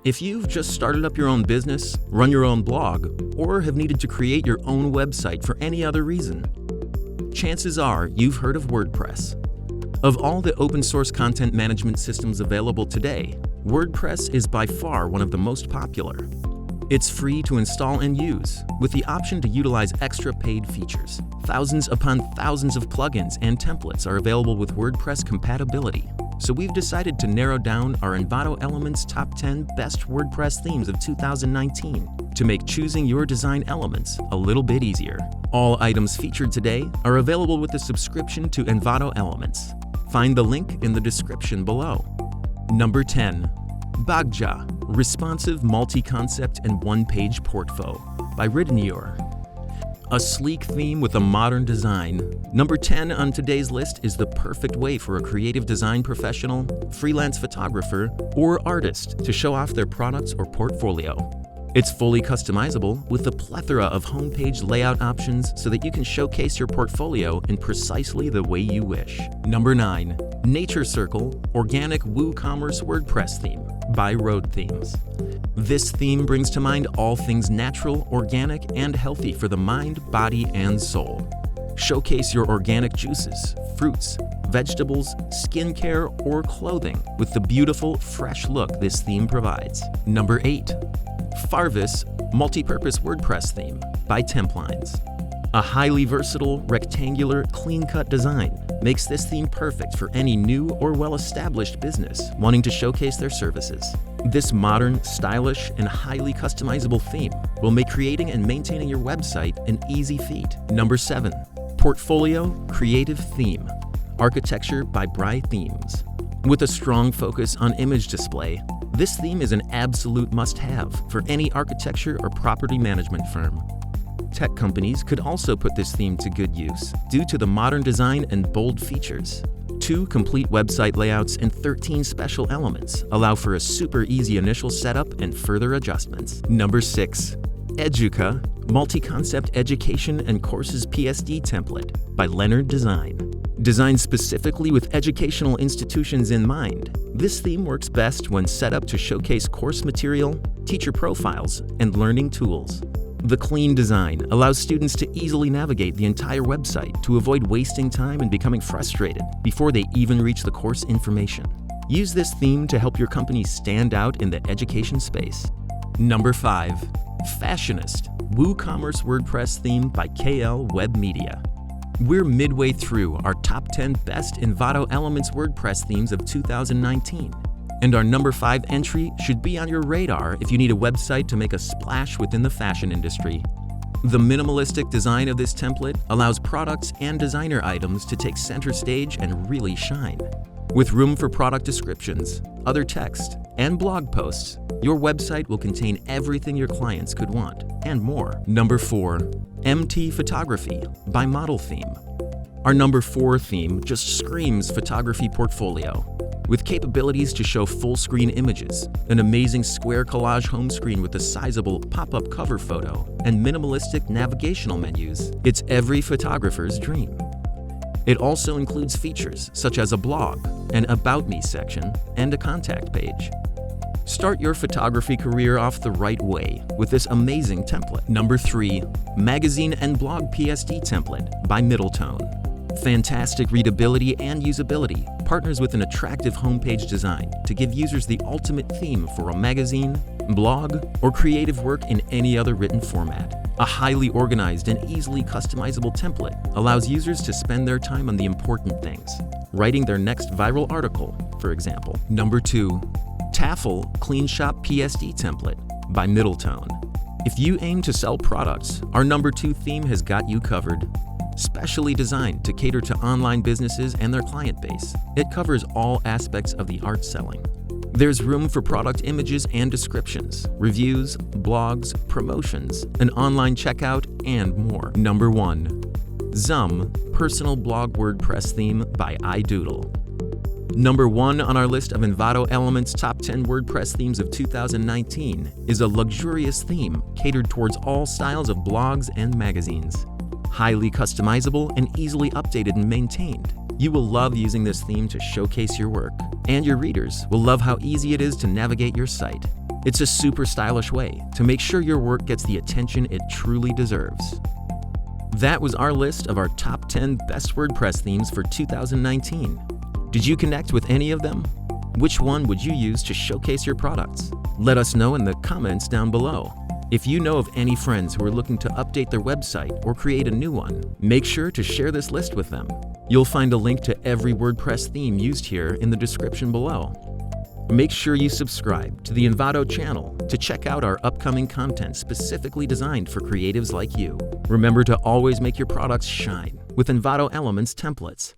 If you've just started up your own business, run your own blog, or have needed to create your own website for any other reason, chances are you've heard of WordPress. Of all the open source content management systems available today, WordPress is by far one of the most popular. It's free to install and use, with the option to utilize extra paid features. Thousands upon thousands of plugins and templates are available with WordPress compatibility. So we've decided to narrow down our Envato Elements Top 10 Best WordPress Themes of 2019 to make choosing your design elements a little bit easier. All items featured today are available with the subscription to Envato Elements. Find the link in the description below. Number 10. Bagja, Responsive Multi-Concept and One-Page Portfolio by Ridenior. A sleek theme with a modern design, number 10 on today's list is the perfect way for a creative design professional, freelance photographer, or artist to show off their products or portfolio. It's fully customizable with a plethora of homepage layout options so that you can showcase your portfolio in precisely the way you wish. Number 9. Nature Circle Organic WooCommerce WordPress Theme by Road Themes. This theme brings to mind all things natural, organic, and healthy for the mind, body, and soul. Showcase your organic juices, fruits, vegetables, skincare, or clothing with the beautiful, fresh look this theme provides. Number 8. Farvis Multipurpose WordPress Theme by Templines. A highly versatile, rectangular, clean-cut design makes this theme perfect for any new or well-established business wanting to showcase their services. This modern, stylish, and highly customizable theme will make creating and maintaining your website an easy feat. Number 7. Portfolio Creative Theme Architecture by Bry Themes. With a strong focus on image display, this theme is an absolute must-have for any architecture or property management firm. Tech companies could also put this theme to good use due to the modern design and bold features. 2 complete website layouts and 13 special elements allow for a super easy initial setup and further adjustments. Number 6. Educa Multi-Concept Education and Courses PSD Template by Leonard Design. Designed specifically with educational institutions in mind, this theme works best when set up to showcase course material, teacher profiles, and learning tools. The clean design allows students to easily navigate the entire website to avoid wasting time and becoming frustrated before they even reach the course information. Use this theme to help your company stand out in the education space. Number 5. Fashionist WooCommerce WordPress Theme by KL Web Media. We're midway through our top 10 best Envato Elements WordPress themes of 2019. And our number 5 entry should be on your radar if you need a website to make a splash within the fashion industry. The minimalistic design of this template allows products and designer items to take center stage and really shine. With room for product descriptions, other text, and blog posts, your website will contain everything your clients could want, and more. Number 4. MT Photography by Model Theme. Our number 4 theme just screams photography portfolio. With capabilities to show full-screen images, an amazing square collage home screen with a sizable pop-up cover photo, and minimalistic navigational menus, it's every photographer's dream. It also includes features such as a blog, an About Me section, and a contact page. Start your photography career off the right way with this amazing template. Number 3. Magazine and Blog PSD Template by Middletone. Fantastic readability and usability partners with an attractive homepage design to give users the ultimate theme for a magazine, blog, or creative work in any other written format. A highly organized and easily customizable template allows users to spend their time on the important things, writing their next viral article, for example. Number 2. Taffel Clean Shop PSD Template by Middletone. If you aim to sell products, our number 2 theme has got you covered. Specially designed to cater to online businesses and their client base, it covers all aspects of the art selling. There's room for product images and descriptions, reviews, blogs, promotions, an online checkout, and more. Number 1. Zum Personal Blog WordPress Theme by iDoodle. Number 1 on our list of Envato Elements Top 10 WordPress Themes of 2019 is a luxurious theme catered towards all styles of blogs and magazines. Highly customizable and easily updated and maintained, you will love using this theme to showcase your work, and your readers will love how easy it is to navigate your site. It's a super stylish way to make sure your work gets the attention it truly deserves. That was our list of our top 10 best WordPress themes for 2019. Did you connect with any of them? Which one would you use to showcase your products? Let us know in the comments down below. If you know of any friends who are looking to update their website or create a new one, make sure to share this list with them. You'll find a link to every WordPress theme used here in the description below. Make sure you subscribe to the Envato channel to check out our upcoming content specifically designed for creatives like you. Remember to always make your products shine with Envato Elements templates.